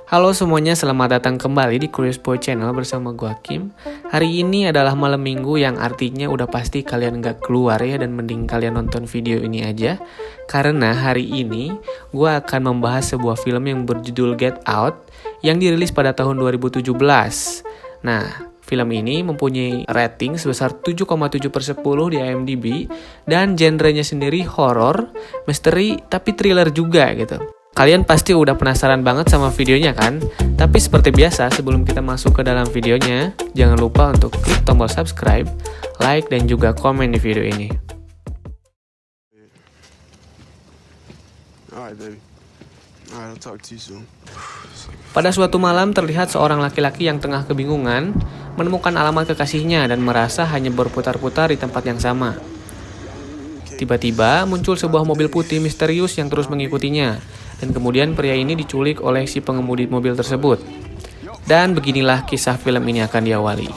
Halo semuanya, selamat datang kembali di Curious Boy Channel bersama gua Kim. Hari ini adalah malam minggu yang artinya udah pasti kalian gak keluar ya, dan mending kalian nonton video ini aja. Karena hari ini gua akan membahas sebuah film yang berjudul Get Out yang dirilis pada tahun 2017. Nah, film ini mempunyai rating sebesar 7,7/10 di IMDb dan genrenya sendiri horor, misteri, tapi thriller juga gitu. Kalian pasti udah penasaran banget sama videonya kan? Tapi seperti biasa, sebelum kita masuk ke dalam videonya, jangan lupa untuk klik tombol subscribe, like, dan juga komen di video ini. Pada suatu malam terlihat seorang laki-laki yang tengah kebingungan menemukan alamat kekasihnya dan merasa hanya berputar-putar di tempat yang sama. Tiba-tiba muncul sebuah mobil putih misterius yang terus mengikutinya, dan kemudian pria ini diculik oleh si pengemudi mobil tersebut. Dan beginilah kisah film ini akan diawali.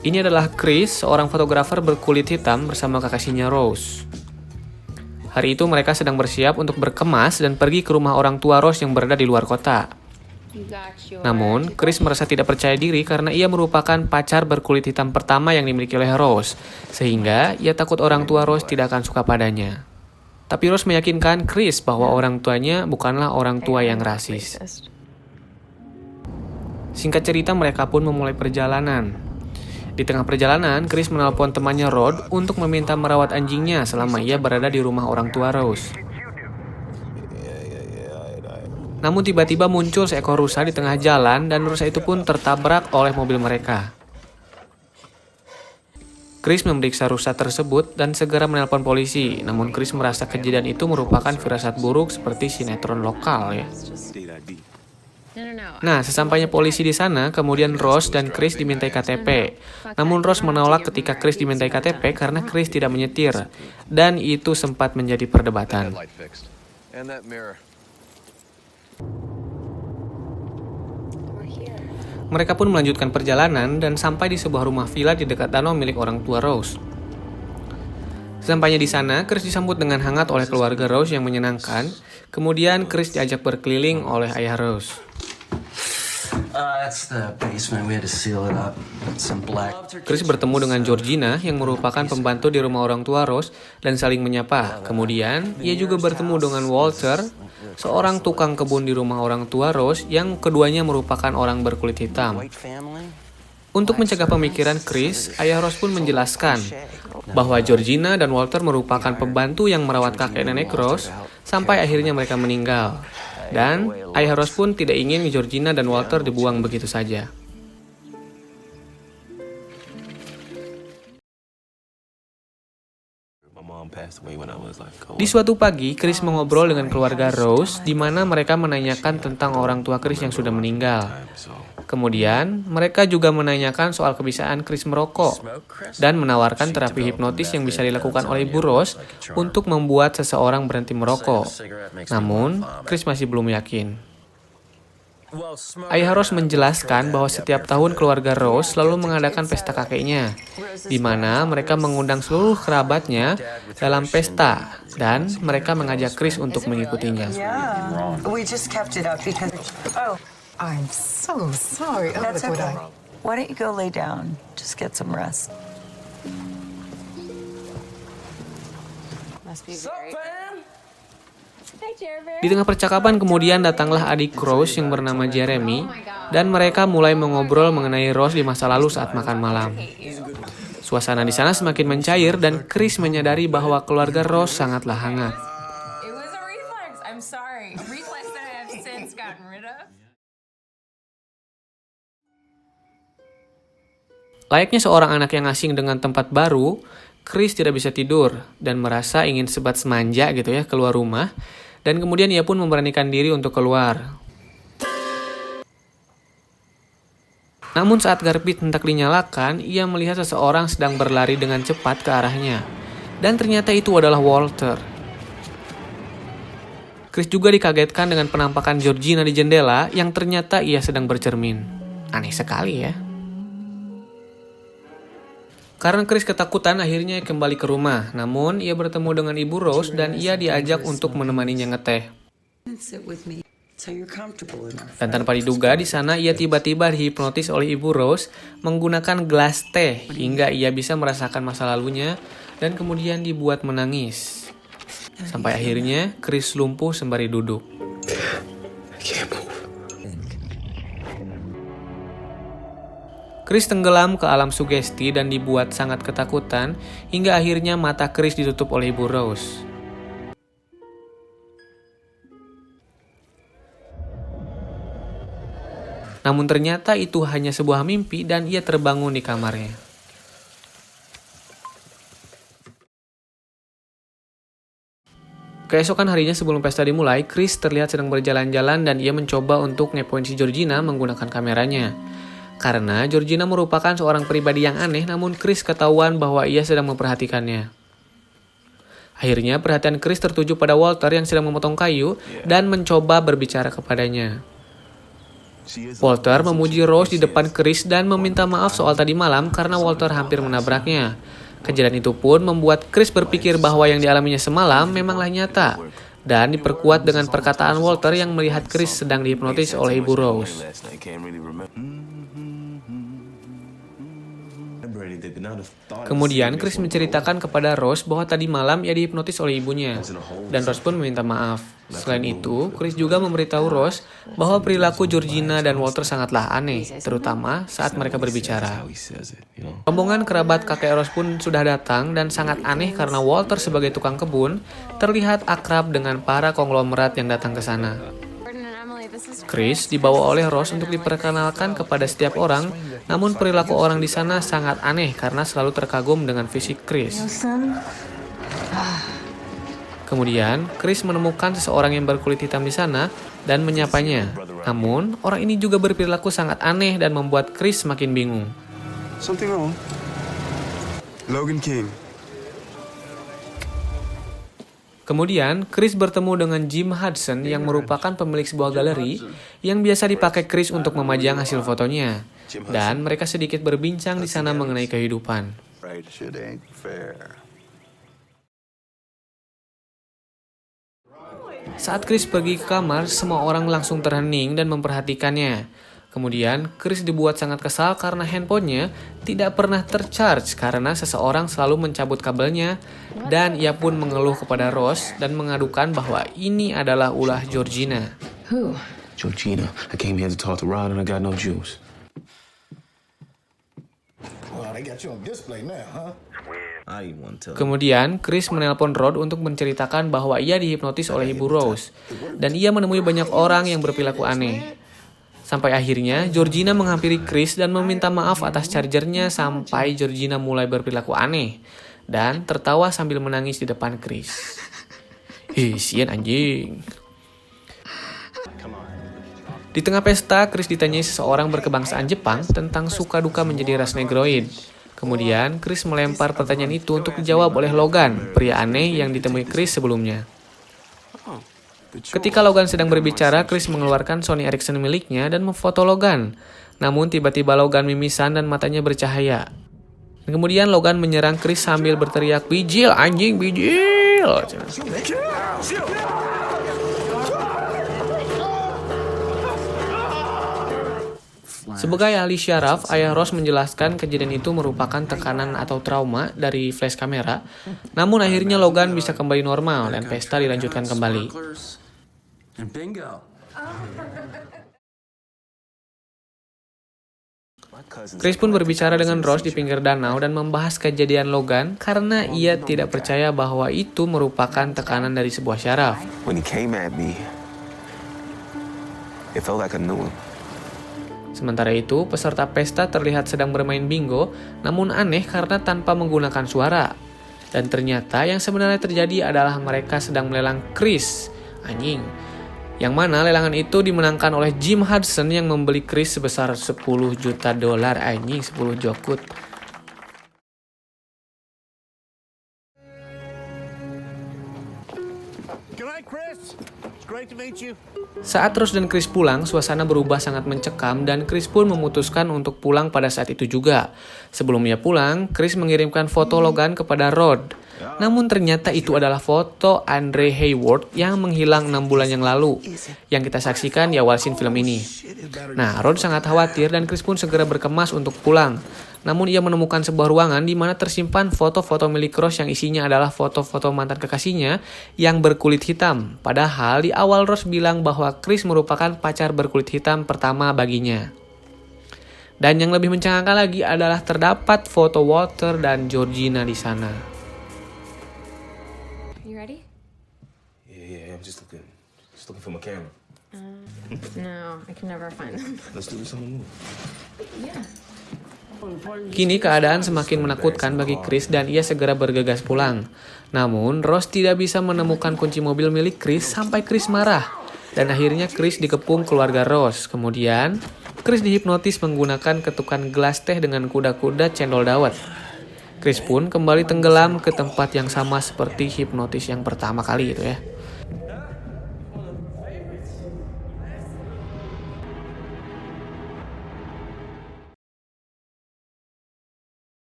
Ini adalah Chris, seorang fotografer berkulit hitam bersama kekasihnya Rose. Hari itu mereka sedang bersiap untuk berkemas dan pergi ke rumah orang tua Rose yang berada di luar kota. Namun, Chris merasa tidak percaya diri karena ia merupakan pacar berkulit hitam pertama yang dimiliki oleh Rose, sehingga ia takut orang tua Rose tidak akan suka padanya. Tapi Rose meyakinkan Chris bahwa orang tuanya bukanlah orang tua yang rasis. Singkat cerita, mereka pun memulai perjalanan. Di tengah perjalanan, Chris menelpon temannya Rod untuk meminta merawat anjingnya selama ia berada di rumah orang tua Rose. Namun tiba-tiba muncul seekor rusa di tengah jalan dan rusa itu pun tertabrak oleh mobil mereka. Chris memeriksa rusa tersebut dan segera menelpon polisi. Namun Chris merasa kejadian itu merupakan firasat buruk seperti sinetron lokal ya. Nah, sesampainya polisi di sana, kemudian Rose dan Chris dimintai KTP. Namun Rose menolak ketika Chris dimintai KTP karena Chris tidak menyetir. Dan itu sempat menjadi perdebatan. Mereka pun melanjutkan perjalanan dan sampai di sebuah rumah villa di dekat danau milik orang tua Rose. Sesampainya di sana, Chris disambut dengan hangat oleh keluarga Rose yang menyenangkan. Kemudian Chris diajak berkeliling oleh ayah Rose. Chris bertemu dengan Georgina yang merupakan pembantu di rumah orang tua Rose dan saling menyapa. Kemudian, ia juga bertemu dengan Walter, seorang tukang kebun di rumah orang tua Rose yang keduanya merupakan orang berkulit hitam. Untuk mencegah pemikiran Chris, ayah Rose pun menjelaskan bahwa Georgina dan Walter merupakan pembantu yang merawat kakek nenek Rose sampai akhirnya mereka meninggal. Dan ayah Rose pun tidak ingin Georgina dan Walter dibuang begitu saja. Di suatu pagi, Chris mengobrol dengan keluarga Rose, di mana mereka menanyakan tentang orang tua Chris yang sudah meninggal. Kemudian, mereka juga menanyakan soal kebiasaan Chris merokok dan menawarkan terapi hipnotis yang bisa dilakukan oleh Ibu Rose untuk membuat seseorang berhenti merokok. Namun, Chris masih belum yakin. Ayah Rose menjelaskan bahwa setiap tahun keluarga Rose selalu mengadakan pesta kakeknya, di mana mereka mengundang seluruh kerabatnya dalam pesta, dan mereka mengajak Chris untuk mengikutinya. I'm so sorry. That's okay. Why don't you go lay down? Just get some rest. Must be very... Di tengah percakapan kemudian datanglah adik Rose yang bernama Jeremy, dan mereka mulai mengobrol mengenai Rose di masa lalu saat makan malam. Suasana di sana semakin mencair dan Chris menyadari bahwa keluarga Rose sangatlah hangat. It was a reflex. I'm sorry. A reflex that I have since gotten rid of. Layaknya seorang anak yang asing dengan tempat baru, Chris tidak bisa tidur dan merasa ingin sebat semanja gitu ya keluar rumah. Dan kemudian ia pun memberanikan diri untuk keluar. Namun saat garpit hendak dinyalakan, ia melihat seseorang sedang berlari dengan cepat ke arahnya. Dan ternyata itu adalah Walter. Chris juga dikagetkan dengan penampakan Georgina di jendela yang ternyata ia sedang bercermin. Aneh sekali ya. Karena Chris ketakutan, akhirnya ia kembali ke rumah. Namun, ia bertemu dengan Ibu Rose dan ia diajak untuk menemaninya ngeteh. Dan tanpa diduga, di sana ia tiba-tiba dihipnotis oleh Ibu Rose menggunakan gelas teh hingga ia bisa merasakan masa lalunya dan kemudian dibuat menangis. Sampai akhirnya Chris lumpuh sembari duduk. Chris tenggelam ke alam sugesti dan dibuat sangat ketakutan hingga akhirnya mata Chris ditutup oleh Ibu Rose. Namun ternyata itu hanya sebuah mimpi dan ia terbangun di kamarnya. Keesokan harinya sebelum pesta dimulai, Chris terlihat sedang berjalan-jalan dan ia mencoba untuk ngepoin si Georgina menggunakan kameranya. Karena Georgina merupakan seorang pribadi yang aneh, namun Chris ketahuan bahwa ia sedang memperhatikannya. Akhirnya perhatian Chris tertuju pada Walter yang sedang memotong kayu dan mencoba berbicara kepadanya. Walter memuji Rose di depan Chris dan meminta maaf soal tadi malam karena Walter hampir menabraknya. Kejadian itu pun membuat Chris berpikir bahwa yang dialaminya semalam memanglah nyata. Dan diperkuat dengan perkataan Walter yang melihat Chris sedang dihipnotis oleh Ibu Rose. Kemudian Chris menceritakan kepada Rose bahwa tadi malam ia dihipnotis oleh ibunya. Dan Rose pun meminta maaf. Selain itu, Chris juga memberitahu Rose bahwa perilaku Georgina dan Walter sangatlah aneh, terutama saat mereka berbicara. Rombongan kerabat kakek Rose pun sudah datang dan sangat aneh karena Walter sebagai tukang kebun terlihat akrab dengan para konglomerat yang datang ke sana. Chris dibawa oleh Rose untuk diperkenalkan kepada setiap orang, namun perilaku orang di sana sangat aneh karena selalu terkagum dengan fisik Chris. Kemudian, Chris menemukan seseorang yang berkulit hitam di sana dan menyapanya. Namun, orang ini juga berperilaku sangat aneh dan membuat Chris semakin bingung. Something wrong? Logan King. Kemudian, Chris bertemu dengan Jim Hudson yang merupakan pemilik sebuah galeri yang biasa dipakai Chris untuk memajang hasil fotonya. Dan mereka sedikit berbincang di sana mengenai kehidupan. Saat Chris pergi ke kamar, semua orang langsung terhening dan memperhatikannya. Kemudian, Chris dibuat sangat kesal karena handphonenya tidak pernah tercharge karena seseorang selalu mencabut kabelnya dan ia pun mengeluh kepada Rose dan mengadukan bahwa ini adalah ulah Georgina. Who? Georgina. I came here to talk to Rod and I got no juice. Well, they got you on display now, huh? Kemudian, Chris menelpon Rod untuk menceritakan bahwa ia dihipnotis oleh Ibu Rose dan ia menemui banyak orang yang berperilaku aneh. Sampai akhirnya, Georgina menghampiri Chris dan meminta maaf atas chargernya sampai Georgina mulai berperilaku aneh dan tertawa sambil menangis di depan Chris. Sian anjing. Di tengah pesta, Chris ditanyai seseorang berkebangsaan Jepang tentang suka duka menjadi ras negroid. Kemudian, Chris melempar pertanyaan itu untuk dijawab oleh Logan, pria aneh yang ditemui Chris sebelumnya. Ketika Logan sedang berbicara, Chris mengeluarkan Sony Ericsson miliknya dan memfoto Logan. Namun tiba-tiba Logan mimisan dan matanya bercahaya. Dan kemudian Logan menyerang Chris sambil berteriak, "Bijil, anjing, bijil!" Sebagai ahli syaraf, ayah Rose menjelaskan kejadian itu merupakan tekanan atau trauma dari flash kamera. Namun akhirnya Logan bisa kembali normal dan pesta dilanjutkan kembali. Chris pun berbicara dengan Rose di pinggir danau dan membahas kejadian Logan karena ia tidak percaya bahwa itu merupakan tekanan dari sebuah syaraf. When he came at me, it felt like I knew him. Sementara itu, peserta pesta terlihat sedang bermain bingo, namun aneh karena tanpa menggunakan suara. Dan ternyata yang sebenarnya terjadi adalah mereka sedang melelang Chris, anjing. Yang mana lelangan itu dimenangkan oleh Jim Hudson yang membeli Chris sebesar $10 juta, anjing, 10 jokut. Good night, Chris. Saat Rose dan Chris pulang, suasana berubah sangat mencekam dan Chris pun memutuskan untuk pulang pada saat itu juga. Sebelum ia pulang, Chris mengirimkan foto Logan kepada Rod. Namun ternyata itu adalah foto Andre Hayward yang menghilang 6 bulan yang lalu, yang kita saksikan di awal scene film ini. Nah, Rod sangat khawatir dan Chris pun segera berkemas untuk pulang. Namun ia menemukan sebuah ruangan di mana tersimpan foto-foto milik Rose yang isinya adalah foto-foto mantan kekasihnya yang berkulit hitam. Padahal di awal Rose bilang bahwa Chris merupakan pacar berkulit hitam pertama baginya. Dan yang lebih mencengangkan lagi adalah terdapat foto Walter dan Georgina di sana. You ready? Yeah, I'm just looking for my camera. No, I can never find them. Let's do this on the move. Yeah. Kini keadaan semakin menakutkan bagi Chris dan ia segera bergegas pulang. Namun, Rose tidak bisa menemukan kunci mobil milik Chris sampai Chris marah. Dan akhirnya Chris dikepung keluarga Rose. Kemudian, Chris dihipnotis menggunakan ketukan gelas teh dengan kuda-kuda cendol dawet. Chris pun kembali tenggelam ke tempat yang sama seperti hipnotis yang pertama kali itu ya.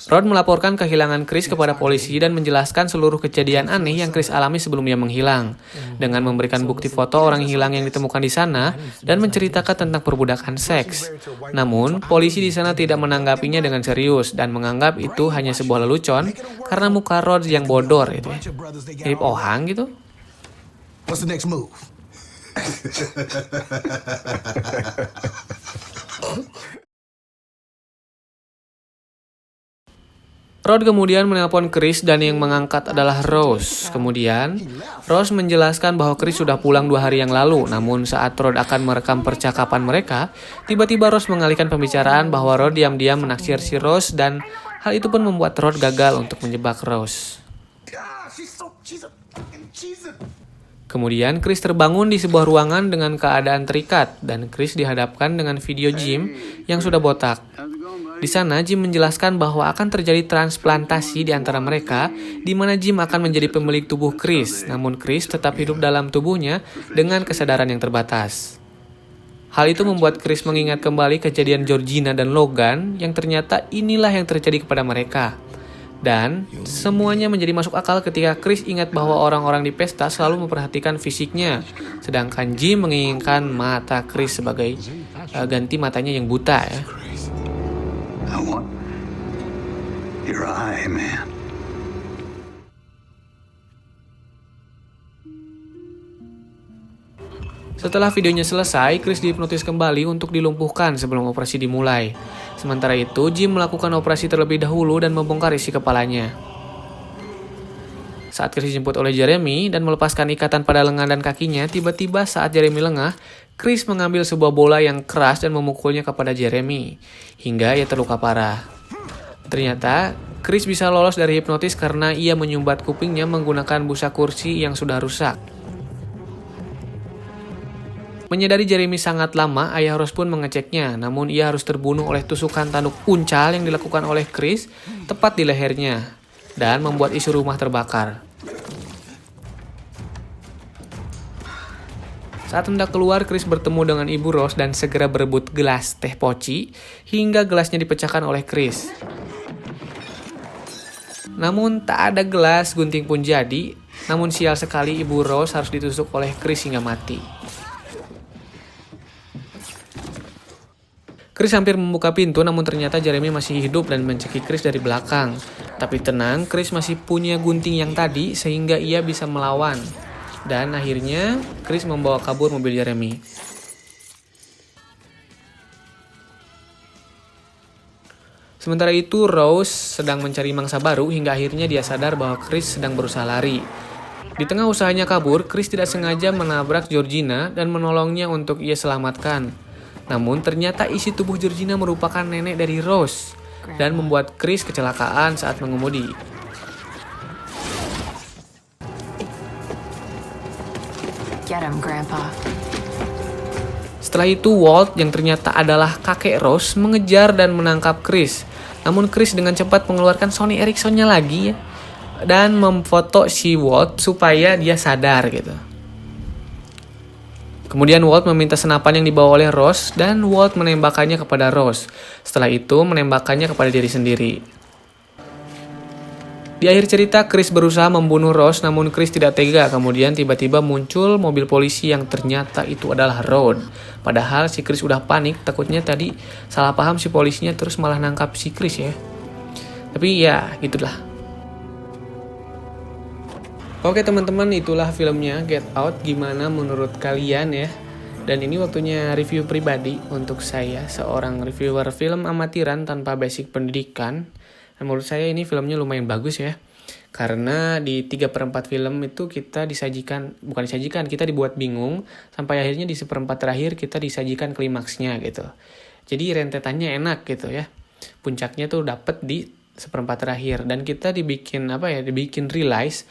Rod melaporkan kehilangan Chris kepada polisi dan menjelaskan seluruh kejadian aneh yang Chris alami sebelum ia menghilang, dengan memberikan bukti foto orang hilang yang ditemukan di sana dan menceritakan tentang perbudakan seks. Namun, polisi di sana tidak menanggapinya dengan serius dan menganggap itu hanya sebuah lelucon karena muka Rod yang bodor itu ya. Mirip Ohang gitu. What's the next move? Rod kemudian menelpon Chris dan yang mengangkat adalah Rose. Kemudian, Rose menjelaskan bahwa Chris sudah pulang 2 hari yang lalu. Namun saat Rod akan merekam percakapan mereka, tiba-tiba Rose mengalihkan pembicaraan bahwa Rod diam-diam menaksir si Rose dan hal itu pun membuat Rod gagal untuk menjebak Rose. Kemudian Chris terbangun di sebuah ruangan dengan keadaan terikat dan Chris dihadapkan dengan video Jim yang sudah botak. Di sana Jim menjelaskan bahwa akan terjadi transplantasi di antara mereka, di mana Jim akan menjadi pemilik tubuh Chris, namun Chris tetap hidup dalam tubuhnya dengan kesadaran yang terbatas. Hal itu membuat Chris mengingat kembali kejadian Georgina dan Logan yang ternyata inilah yang terjadi kepada mereka. Dan semuanya menjadi masuk akal ketika Chris ingat bahwa orang-orang di pesta selalu memperhatikan fisiknya, sedangkan Jim menginginkan mata Chris sebagai ganti matanya yang buta ya. I want your eye, man. Setelah videonya selesai, Chris dihipnotis kembali untuk dilumpuhkan sebelum operasi dimulai. Sementara itu, Jim melakukan operasi terlebih dahulu dan membongkar isi kepalanya. Saat Chris dijemput oleh Jeremy dan melepaskan ikatan pada lengan dan kakinya, tiba-tiba saat Jeremy lengah, Chris mengambil sebuah bola yang keras dan memukulnya kepada Jeremy, hingga ia terluka parah. Ternyata, Chris bisa lolos dari hipnotis karena ia menyumbat kupingnya menggunakan busa kursi yang sudah rusak. Menyadari Jeremy sangat lama, ayah Rose pun mengeceknya, namun ia harus terbunuh oleh tusukan tanduk uncal yang dilakukan oleh Chris tepat di lehernya, dan membuat isi rumah terbakar. Saat hendak keluar, Chris bertemu dengan ibu Rose dan segera berebut gelas teh poci hingga gelasnya dipecahkan oleh Chris. Namun tak ada gelas gunting pun jadi, namun sial sekali ibu Rose harus ditusuk oleh Chris hingga mati. Chris hampir membuka pintu namun ternyata Jeremy masih hidup dan mencekik Chris dari belakang. Tapi tenang, Chris masih punya gunting yang tadi sehingga ia bisa melawan. Dan akhirnya, Chris membawa kabur mobil Jeremy. Sementara itu, Rose sedang mencari mangsa baru hingga akhirnya dia sadar bahwa Chris sedang berusaha lari. Di tengah usahanya kabur, Chris tidak sengaja menabrak Georgina dan menolongnya untuk ia selamatkan. Namun ternyata isi tubuh Georgina merupakan nenek dari Rose dan membuat Chris kecelakaan saat mengemudi. Get him, Grandpa. Setelah itu Walt yang ternyata adalah kakek Rose mengejar dan menangkap Chris. Namun Chris dengan cepat mengeluarkan Sony Ericsson-nya lagi ya. dan memfoto si Walt supaya dia sadar gitu. Kemudian Walt meminta senapan yang dibawa oleh Rose dan Walt menembakkannya kepada Rose. Setelah itu menembakkannya kepada diri sendiri. Di akhir cerita, Chris berusaha membunuh Rose, namun Chris tidak tega. Kemudian tiba-tiba muncul mobil polisi yang ternyata itu adalah Rod. Padahal si Chris udah panik, takutnya tadi salah paham si polisinya terus malah nangkap si Chris ya. Tapi ya, gitulah. Oke teman-teman, itulah filmnya Get Out. Gimana menurut kalian ya? Dan ini waktunya review pribadi untuk saya, seorang reviewer film amatiran tanpa basic pendidikan. Dan menurut saya ini filmnya lumayan bagus ya. Karena di 3/4 film itu kita kita dibuat bingung. Sampai akhirnya di 1/4 terakhir kita disajikan klimaksnya gitu. Jadi rentetannya enak gitu ya. Puncaknya tuh dapet di 1/4 terakhir. Dan kita dibikin realize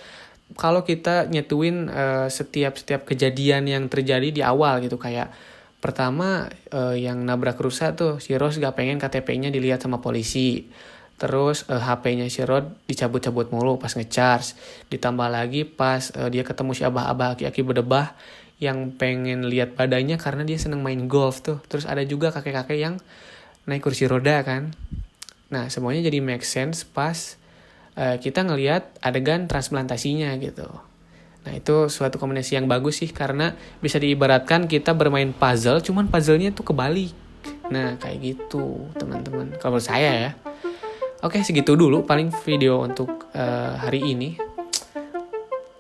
kalau kita nyetuin setiap kejadian yang terjadi di awal gitu. Kayak pertama yang nabrak rusa tuh si Rose gak pengen KTP-nya dilihat sama polisi. Terus HP-nya si Rod dicabut-cabut mulu pas ngecharge. Ditambah lagi pas dia ketemu si abah-abah aki-aki berdebah yang pengen lihat badannya karena dia seneng main golf tuh. Terus ada juga kakek-kakek yang naik kursi roda kan. Nah semuanya jadi make sense pas kita ngelihat adegan transplantasinya gitu. Nah itu suatu kombinasi yang bagus sih karena bisa diibaratkan kita bermain puzzle, cuman puzzle-nya tuh kebalik. Nah kayak gitu teman-teman. Kalau menurut saya ya. Oke, segitu dulu paling video untuk hari ini.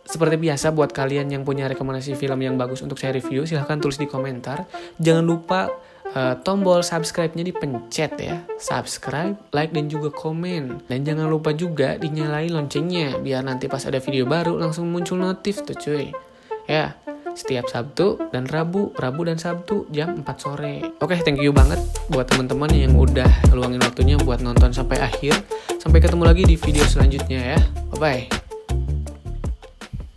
Seperti biasa buat kalian yang punya rekomendasi film yang bagus untuk saya review, silahkan tulis di komentar. Jangan lupa tombol subscribe-nya dipencet ya. Subscribe, like, dan juga komen. Dan jangan lupa juga dinyalain loncengnya, biar nanti pas ada video baru langsung muncul notif tuh cuy. Ya, setiap Sabtu dan Rabu dan Sabtu jam 4 sore. Oke, thank you banget buat teman-teman yang udah ngeluangin waktunya buat nonton sampai akhir. Sampai ketemu lagi di video selanjutnya ya. Bye-bye.